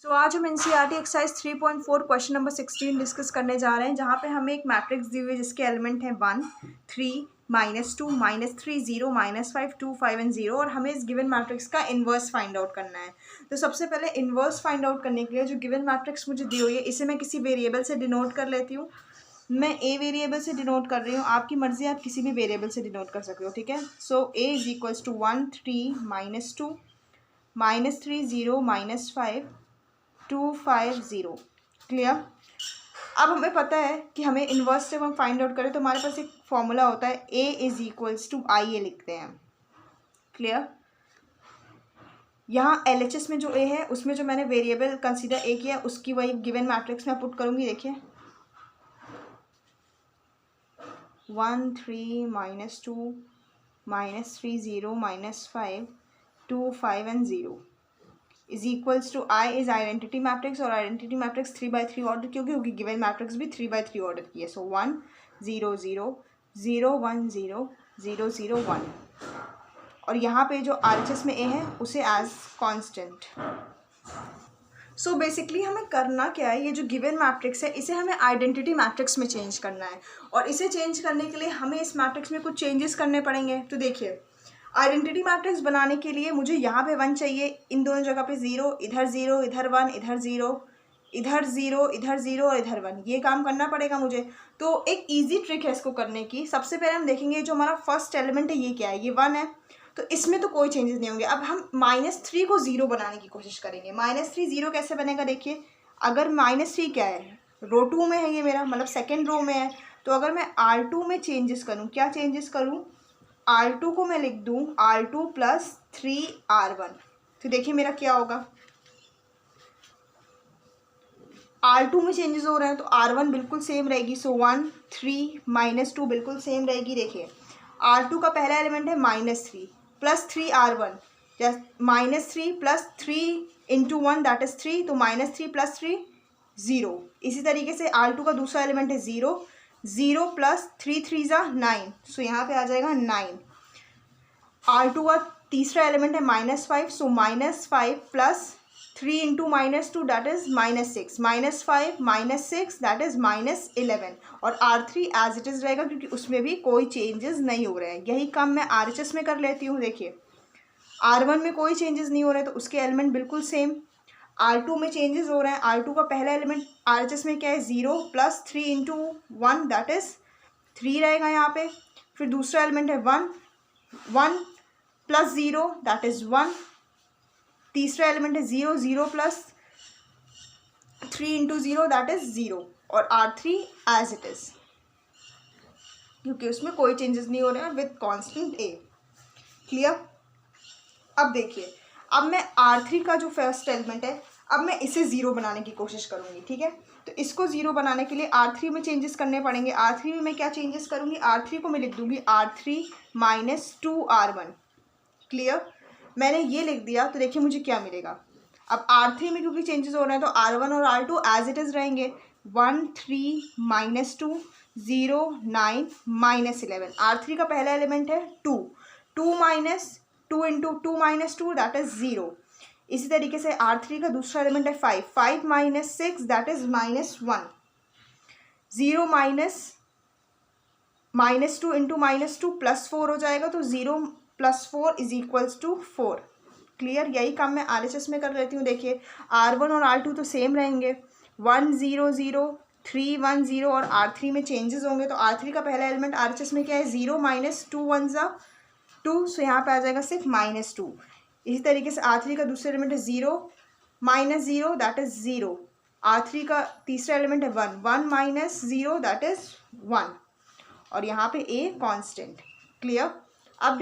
तो आज हम NCERT exercise 3.4 question number 16 discuss करने जा रहे हैं, जहाँ पे हमें एक मैट्रिक्स दी हुई है जिसके एलिमेंट हैं 1, 3, -2, -3, 0, -5, 2, 5 एंड 0 और हमें इस गिवन मैट्रिक्स का इन्वर्स फाइंड आउट करना है। तो सबसे पहले इन्वर्स फाइंड आउट करने के लिए जो गिवन मैट्रिक्स मुझे दी हुई है इसे मैं किसी वेरिएबल से डिनोट कर लेती हूँ। मैं ए वेरिएबल से डिनोट कर रही हूँ, आपकी मर्जी, आप किसी भी वेरिएबल से डिनोट कर सकते हो, ठीक है। सो ए इज इक्वल्स टू 1, 3, -2, -3, 0, -5, 2, 5, 0। क्लियर। अब हमें पता है कि हमें इन्वर्स से हम फाइंड आउट करें तो हमारे पास एक फॉर्मूला होता है ए इज इक्वल्स टू आई ए लिखते हैं। क्लियर। यहाँ LHS में जो ए है उसमें जो मैंने वेरिएबल कंसीडर ए किया उसकी वही गिवन मैट्रिक्स में पुट करूँगी। देखिए 1, 3, -2, -3, 0, -5, 2, 5 and 0 is equals to I is identity matrix और आइडेंटिटी मैट्रिक्स 3/3 ऑर्डर की होगी गिवन मैट्रिक्स भी 3/3 ऑर्डर की है। सो 1, 0, 0, 0, 1, 0, 0, 0, 1 और यहाँ पे जो RHS में ए है उसे एज कांस्टेंट। सो बेसिकली हमें करना क्या है, ये जो गिवन मैट्रिक्स है इसे हमें आइडेंटिटी मैट्रिक्स में चेंज करना है और इसे चेंज करने के लिए हमें इस मैट्रिक्स में कुछ चेंजेस करने पड़ेंगे। तो देखिए आइडेंटिटी मैट्रिक्स बनाने के लिए मुझे यहाँ पे 1 चाहिए, इन दोनों जगह पे 0, इधर 0, इधर 1, इधर 0, इधर 0, इधर 0 और इधर 1, ये काम करना पड़ेगा मुझे। तो एक इजी ट्रिक है इसको करने की। सबसे पहले हम देखेंगे जो हमारा फर्स्ट एलिमेंट है ये क्या है, ये 1 है, तो इसमें तो कोई चेंजेस नहीं होंगे। अब हम -3 को 0 बनाने की कोशिश करेंगे। -3 0 कैसे बनेगा, देखिए अगर -3 क्या है, रो 2 में है ये मेरा, मतलब सेकेंड रो में है, तो अगर मैं R2 में चेंजेस करूँ, क्या चेंजेस करूँ, R2 को मैं लिख दूँ R2 + 3R1, तो देखिए मेरा क्या होगा, R2 में चेंजेस हो रहे हैं तो R1 बिल्कुल सेम रहेगी। सो 1, 3, -2 बिल्कुल सेम रहेगी। देखिए R2 का पहला एलिमेंट है -3 + 3R1, -3 + 3 × 1 दैट इज 3, तो -3 + 3 0। इसी तरीके से R2 का दूसरा एलिमेंट है 0, 0 + 3 3 9, सो यहाँ पे आ जाएगा 9। R2 का तीसरा एलिमेंट है -5, सो -5 + 3 × -2 दैट इज -6, -5 -6 दैट इज -11 और R3 एज इट इज़ रहेगा क्योंकि उसमें भी कोई चेंजेस नहीं हो रहे हैं। यही काम मैं RHS में कर लेती हूँ। देखिए R1 में कोई चेंजेस नहीं हो रहे हैं तो उसके एलिमेंट बिल्कुल सेम। R2 में चेंजेस हो रहे हैं, R2 का पहला एलिमेंट RHS में क्या है, 0 + 3 × 1 दैट इज 3 रहेगा यहाँ पे। फिर दूसरा एलिमेंट है 1, 1 + 0 दैट इज 1। तीसरा एलिमेंट है 0, 0 + 3 × 0 दैट इज 0 और R3 एज इट इज क्योंकि उसमें कोई चेंजेस नहीं हो रहे हैं विद कांस्टेंट ए। क्लियर। अब देखिए, अब मैं R3 का जो फर्स्ट एलिमेंट है, अब मैं इसे 0 बनाने की कोशिश करूँगी, ठीक है। तो इसको 0 बनाने के लिए R3 में चेंजेस करने पड़ेंगे। R3 में मैं क्या चेंजेस करूँगी, R3 को मैं लिख दूँगी R3 - 2R1। क्लियर। मैंने ये लिख दिया तो देखिए मुझे क्या मिलेगा। अब R3 में क्योंकि चेंजेस हो रहे हैं तो R1 और R2 एज इट इज़ रहेंगे। 1, 3, -2, 0, 9, -11। R3 का पहला एलिमेंट है 2, 2 - 2 × 2 - 2 दैट इज 0। इसी तरीके से R3 का दूसरा एलिमेंट है 5, 5 - 6 दैट इज -1, 0 - -2 × -2 +4 हो जाएगा, तो 0 + 4 इज इक्वल्स टू 4। क्लियर। यही काम मैं RHS में कर लेती हूँ। देखिए R1 और R2 तो सेम रहेंगे, 1, 0, 0, 3, 1, 0 और R3 में चेंजेस होंगे। तो R3 का पहला एलिमेंट RHS में क्या है, 0 - 2 1 2, सो यहाँ पे आ जाएगा सिर्फ -2। इसी तरीके से R3 का दूसरा एलिमेंट है 0 - 0 दैट इज 0। R3 का तीसरा एलिमेंट है 1, 1 - 0 दैट इज 1 और यहाँ पे ए कांस्टेंट। क्लियर। अब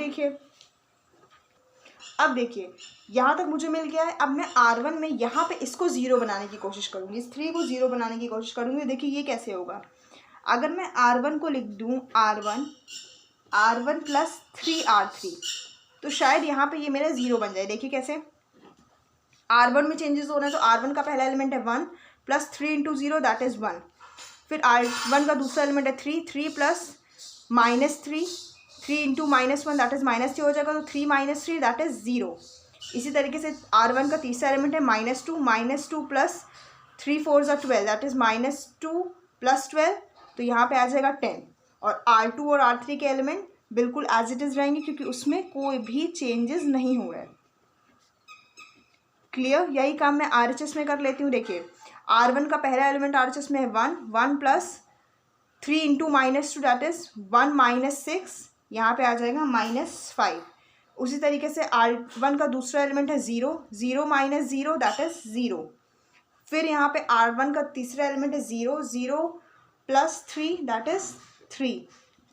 देखिए यहाँ तक मुझे मिल गया है। अब मैं R1 में यहाँ पे इसको 0 बनाने की कोशिश करूँगी, इस 3 को 0 बनाने की कोशिश करूँगी। देखिए ये कैसे होगा, अगर मैं R1 को लिख दूँ R1 + 3R3, तो शायद यहाँ पे ये मेरा 0 बन जाए। देखिए कैसे, R1 में चेंजेस हो रहे हैं तो R1 का पहला एलिमेंट है 1 + 3 × 0 दैट इज़ 1। फिर R1 का दूसरा एलिमेंट है 3, 3 + -3, 3 × -1 दैट इज -3 हो जाएगा, तो 3 - 3 दैट इज 0। इसी तरीके से R1 का तीसरा एलिमेंट है -2 प्लस 3 4 ज़ा 12 दैट इज़ -2 प्लस 12, तो यहाँ पे आ जाएगा 10। और R2 और R3 के एलिमेंट बिल्कुल एज इट इज़ रहेंगे क्योंकि उसमें कोई भी चेंजेस नहीं हो रहा है। क्लियर? यही काम मैं RHS में कर लेती हूँ। देखिए R1 का पहला एलिमेंट RHS में है 1 प्लस 3 इंटू -2 दैट इज़ 1 - 6, यहाँ पे आ जाएगा -5। उसी तरीके से R1 का दूसरा एलिमेंट है 0 0 दैट इज़ 0। फिर यहाँ पे R1 का तीसरा एलिमेंट है 0 प्लस 3 दैट इज़ 3।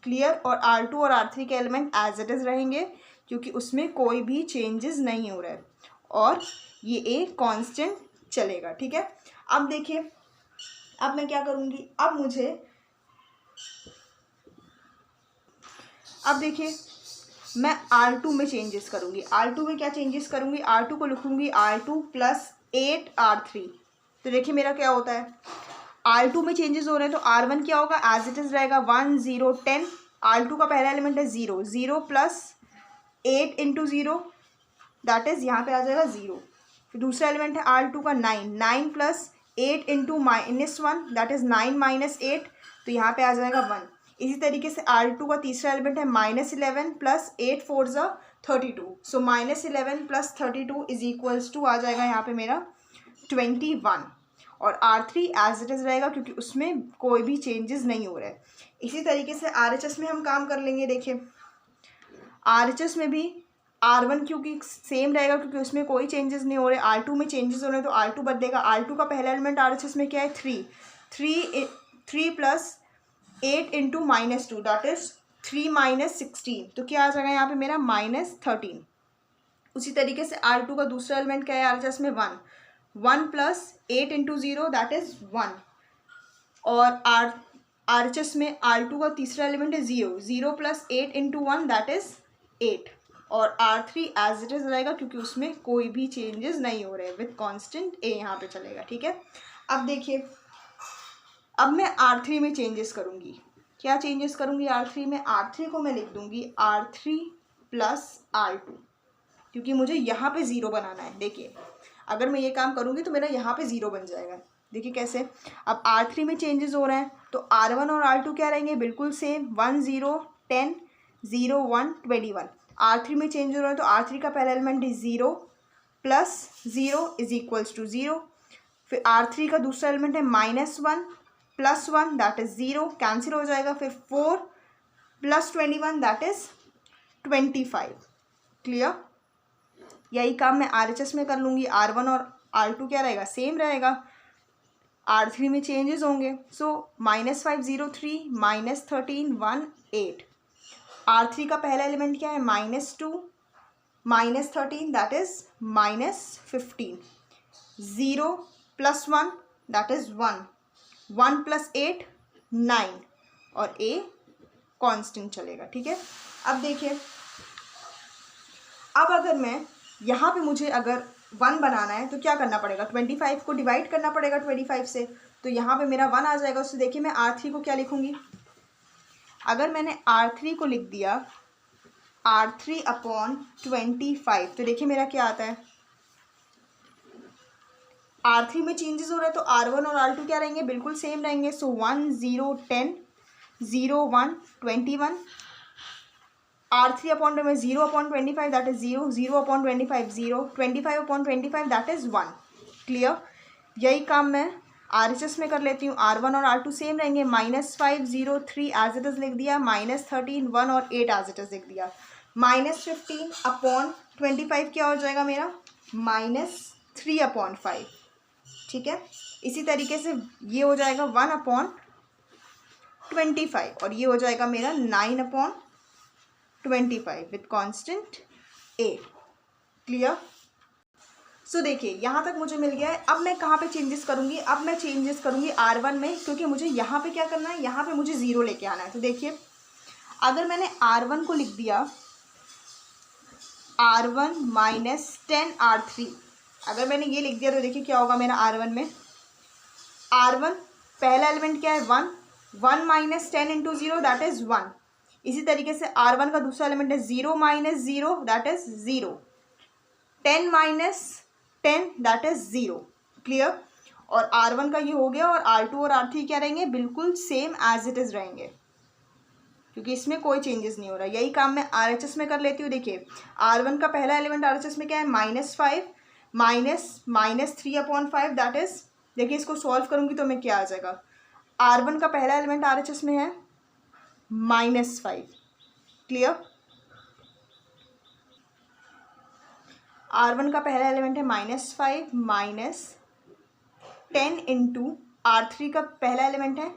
क्लियर? और R2 और R3 के एलिमेंट एज इट इज़ रहेंगे क्योंकि उसमें कोई भी चेंजेस नहीं हो रहा है और ये एक कांस्टेंट चलेगा। ठीक है, अब देखिए अब मैं क्या करूँगी, अब देखिए मैं R2 में चेंजेस करूँगी। R2 में क्या चेंजेस करूँगी, R2 को लिखूँगी R2 प्लस 8 R3। तो देखिए मेरा क्या होता है, R2 में चेंजेस हो रहे हैं तो R1 क्या होगा, एज इट इज़ रहेगा 1 0 10। R2 का पहला एलिमेंट है 0 प्लस 8 इंटू 0 दैट इज़ यहाँ पे आ जाएगा 0। फिर दूसरा एलिमेंट है R2 का 9 प्लस 8 इंटू -1 दैट इज़ 9 - 8, तो यहाँ पे आ जाएगा 1। इसी तरीके से R2 का तीसरा एलिमेंट है -11 प्लस 8 4 ज़ा 32, सो -11 प्लस 32 इज इक्वल्स टू आ जाएगा यहाँ पे मेरा 21। और R3 एज इट इज़ रहेगा क्योंकि उसमें कोई भी चेंजेस नहीं हो रहे हैं। इसी तरीके से RHS में हम काम कर लेंगे। देखिए RHS में भी R1 क्योंकि सेम रहेगा क्योंकि उसमें कोई चेंजेस नहीं हो रहे, R2 में चेंजेस हो रहे हैं तो R2 बदलेगा। R2 का पहला एलिमेंट RHS में क्या है 3 प्लस 8 इंटू -2 दैट इज़ 3 - 16, तो क्या आ जाएगा यहाँ पे मेरा -13। उसी तरीके से R2 का दूसरा एलिमेंट क्या है RHS में 1 प्लस 8 इंटू 0 दैट इज़ 1। और RHS में R2 का तीसरा एलिमेंट है 0 प्लस 8 इंटू 1 दैट इज़ 8। और R3 एज इट इज़ रहेगा क्योंकि उसमें कोई भी चेंजेस नहीं हो रहे हैं, विथ कांस्टेंट A यहाँ पे चलेगा। ठीक है, अब देखिए अब मैं R3 में चेंजेस करूँगी। क्या चेंजेस करूँगी R3 में, R3 को मैं लिख दूँगी R3 प्लस R2 क्योंकि मुझे यहाँ पे 0 बनाना है। देखिए अगर मैं ये काम करूँगी तो मेरा यहाँ पे 0 बन जाएगा। देखिए कैसे, अब R3 में चेंजेस हो रहे हैं तो R1 और R2 क्या रहेंगे, बिल्कुल सेम 1 0 10 0 1 21। R3 में चेंज हो रहा है तो R3 का पहला एलिमेंट है 0 प्लस 0 इज इक्वल्स टू 0। फिर R3 का दूसरा एलिमेंट है -1 प्लस 1 दैट इज़ 0, कैंसिल हो जाएगा। फिर 4 प्लस 21 दैट इज़ 25। क्लियर? यही काम मैं RHS में कर लूँगी। R1 और R2 क्या रहेगा, सेम रहेगा। R3 में चेंजेस होंगे, सो -5 0 3 -13 1 8। R3 का पहला एलिमेंट क्या है -2 -13 that is -15। 0 plus 1 that is 1 plus 8 9 और A कांस्टेंट चलेगा। ठीक है, अब देखिए अब अगर मैं यहाँ पे मुझे अगर 1 बनाना है तो क्या करना पड़ेगा, 25 को डिवाइड करना पड़ेगा 25 से, तो यहाँ पे मेरा 1 आ जाएगा। उससे देखिए मैं R3 को क्या लिखूँगी, अगर मैंने R3 को लिख दिया R3 अपॉन 25 तो देखिए मेरा क्या आता है, R3 में चेंजेस हो रहा है तो R1 और R2 क्या रहेंगे, बिल्कुल सेम रहेंगे। सो 1 0 10 0 1 21। R3 अपॉन में 0 upon 25 that is 0 upon 25 0 25 upon 25 that is 1। Clear? यही काम मैं RHS में कर लेती हूँ। R1 और R2 सेम रहेंगे। -5 0 3 एज इट इज़ लिख दिया, -13 1 और 8 एज इट इज़ लिख दिया। -15 अपॉन 25 क्या हो जाएगा मेरा, -3 अपॉन 5। ठीक है, इसी तरीके से ये हो जाएगा 1 अपॉन 25 और ये हो जाएगा मेरा 9 upon 25 with constant A। Clear? So देखिए यहाँ तक मुझे मिल गया है। अब मैं कहाँ पे चेंजेस करूँगी, अब मैं चेंजेस करूँगी R1 में, क्योंकि मुझे यहाँ पे क्या करना है, यहाँ पे मुझे 0 लेके आना है। तो देखिए अगर मैंने R1 को लिख दिया R1 माइनस 10 R3, अगर मैंने ये लिख दिया तो देखिए क्या होगा मेरा R1 में, R1 पहला एलिमेंट क्या है 1 माइनस 10 इंटू 0 दैट इज़ 1। इसी तरीके से R1 का दूसरा एलिमेंट है 0 minus 0 that is 0। 10 minus 10 that is 0। Clear. और R1 का ये हो गया और R2 और R3 क्या रहेंगे, बिल्कुल सेम एज इट इज रहेंगे, क्योंकि इसमें कोई चेंजेस नहीं हो रहा। यही काम मैं RHS में कर लेती हूँ। देखिए R1 का पहला एलिमेंट RHS में क्या है, -5 माइनस 3/5 दैट इज, देखिए इसको सॉल्व करूंगी तो मैं क्या आ जाएगा, R1 का पहला एलिमेंट RHS में है -5। क्लियर। R1 का पहला एलिमेंट है -5 माइनस 10 इंटू R3 का पहला एलिमेंट है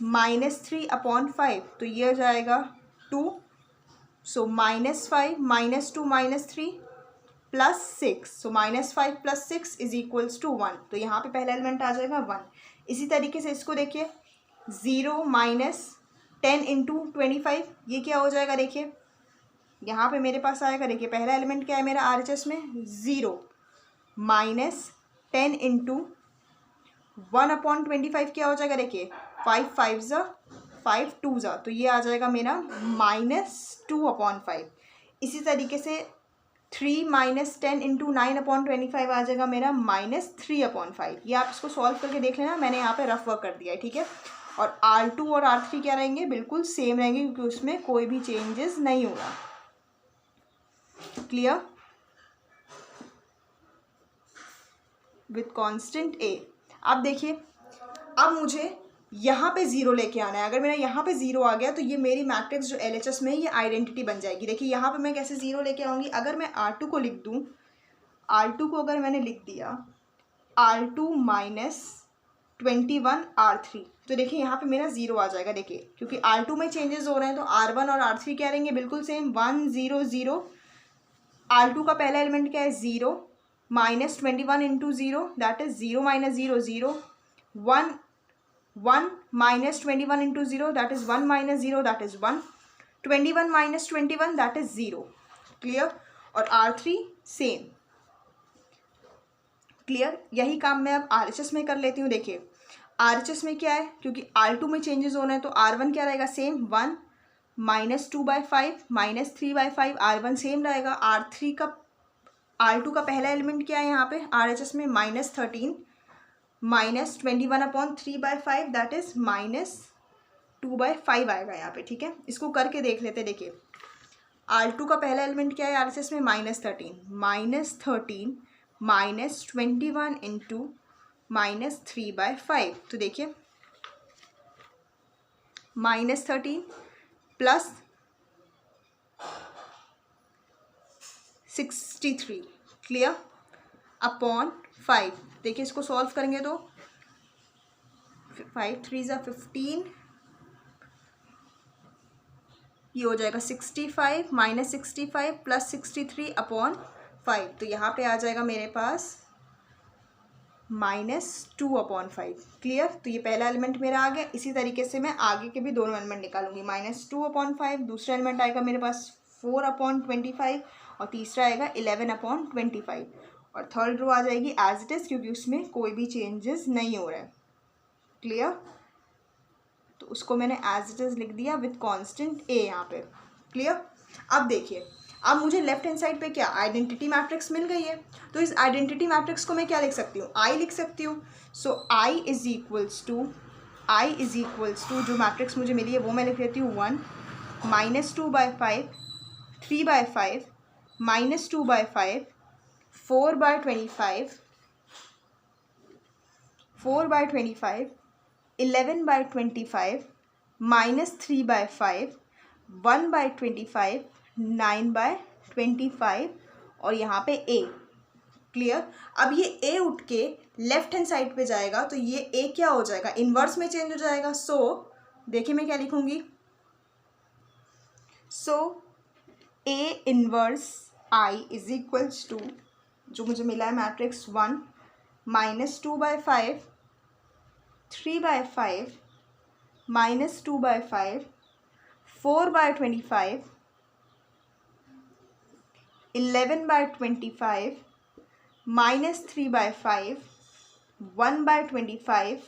-3/5, तो ये हो जाएगा 2। सो -5 -2 -3 +6, सो -5 + 6 इज इक्वल्स टू 1। तो यहाँ पे पहला एलिमेंट आ जाएगा 1। इसी तरीके से इसको देखिए 0 माइनस 10 इंटू 25, ये क्या हो जाएगा, देखिए यहाँ पे मेरे पास आएगा, देखिए पहला एलिमेंट क्या है मेरा RHS में 0 माइनस 10 इंटू 1/25 क्या हो जाएगा, देखिए 5 5 ज़ा 5 2 ज़ा, तो ये आ जाएगा मेरा -2/5। इसी तरीके से 3 माइनस 10 इंटू 9/25 आ जाएगा मेरा -3/5। ये आप इसको सॉल्व करके देख लेना, मैंने यहाँ पे रफ वर्क कर दिया है, ठीक है। और R2 और R3 क्या रहेंगे, बिल्कुल सेम रहेंगे, क्योंकि उसमें कोई भी चेंजेस नहीं होगा। क्लियर। With constant A। अब देखिए, अब मुझे यहाँ पे 0 लेके आना है। अगर मेरा यहाँ पे 0 आ गया तो ये मेरी मैट्रिक्स जो LHS में है ये आइडेंटिटी बन जाएगी। देखिए यहाँ पे मैं कैसे 0 लेके आऊँगी, अगर मैं R2 को लिख दूँ, R2 को अगर मैंने लिख दिया R2 माइनस 21 R3, तो देखिए यहाँ पे मेरा 0 आ जाएगा। देखिए क्योंकि R2 में चेंजेस हो रहे हैं तो R1 और R3 क्या रहेंगे, बिल्कुल सेम 1 0 0। R2 का पहला एलिमेंट क्या है 0 minus 21 into 0 that is 0 minus 0 0, 1 1 minus 21 into 0 that is 1 minus 0 that is 1, 21 minus 21 that is 0। Clear. और R3 सेम। क्लियर। यही काम मैं अब RHS में कर लेती हूँ। देखिए RHS में क्या है, क्योंकि R2 में चेंजेस हो रहे हैं तो R1 क्या रहेगा, सेम 1 -2/5 -3/5, R1 सेम रहेगा। R2 का पहला एलिमेंट क्या है यहाँ पे RHS में, -13 -21/3/5 दैट इज -2/5 आएगा यहाँ पे, ठीक है। इसको करके देख लेते हैं। देखिए R2 का पहला एलिमेंट क्या है RHS में, -13 -21 इंटू -3/5, तो देखिए -13 प्लस 63, क्लियर, अपॉन 5। देखिए इसको सॉल्व करेंगे तो 5 3 ज़ा 15, ये हो जाएगा 65 -65 प्लस 63/5, तो यहाँ पे आ जाएगा मेरे पास -2/5। क्लियर। तो ये पहला एलिमेंट मेरा आ गया। इसी तरीके से मैं आगे के भी दोनों एलिमेंट निकालूंगी। -2/5, दूसरा एलिमेंट आएगा मेरे पास 4/25 और तीसरा आएगा 11/25, और थर्ड रो आ जाएगी एज इट इज़, क्योंकि उसमें कोई भी चेंजेस नहीं हो रहा है। क्लियर। तो उसको मैंने एज इट इज़ लिख दिया विथ कांस्टेंट A यहाँ पे। क्लियर। अब देखिए, अब मुझे लेफ्ट हैंड साइड पे क्या आइडेंटिटी मैट्रिक्स मिल गई है, तो इस आइडेंटिटी मैट्रिक्स को मैं क्या लिख सकती हूँ, I लिख सकती हूँ। सो I इज इक्वल्स टू जो मैट्रिक्स मुझे मिली है वो मैं लिख देती हूँ 1 -2/5 3/5 -2/5 4/25 4/25 11/25 -3/5 1/25 9/25 और यहाँ पे A। क्लियर। अब ये A उठ के लेफ्ट हैंड साइड पे जाएगा तो ये A क्या हो जाएगा, इन्वर्स में चेंज हो जाएगा। सो देखिए मैं क्या लिखूंगी, so A inverse I is equals to जो मुझे मिला है मैट्रिक्स 1 -2/5 3/5 -2/5 4/25 11/25 -3/5 1/25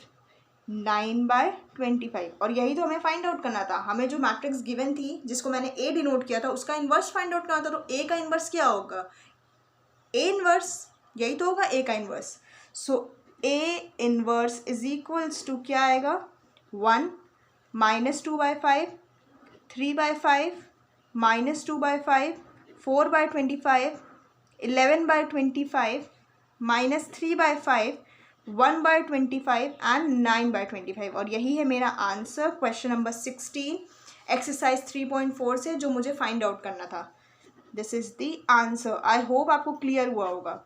9/25। और यही तो हमें फाइंड आउट करना था। हमें जो मैट्रिक्स गिवन थी जिसको मैंने A डिनोट किया था उसका इन्वर्स फाइंड आउट करना था। तो A का इन्वर्स क्या होगा, ए इनवर्स, यही तो होगा ए का inverse. So A inverse is equals to क्या आएगा, 1 माइनस 2/5, 3/5 माइनस 2/5, 4/25, 11/25 माइनस 3/5, 1/25 एंड 9/25. और यही है मेरा आंसर क्वेश्चन नंबर 16 एक्सरसाइज 3.4 से जो मुझे फाइंड आउट करना था. This is the answer. I hope आपको क्लियर हुआ होगा.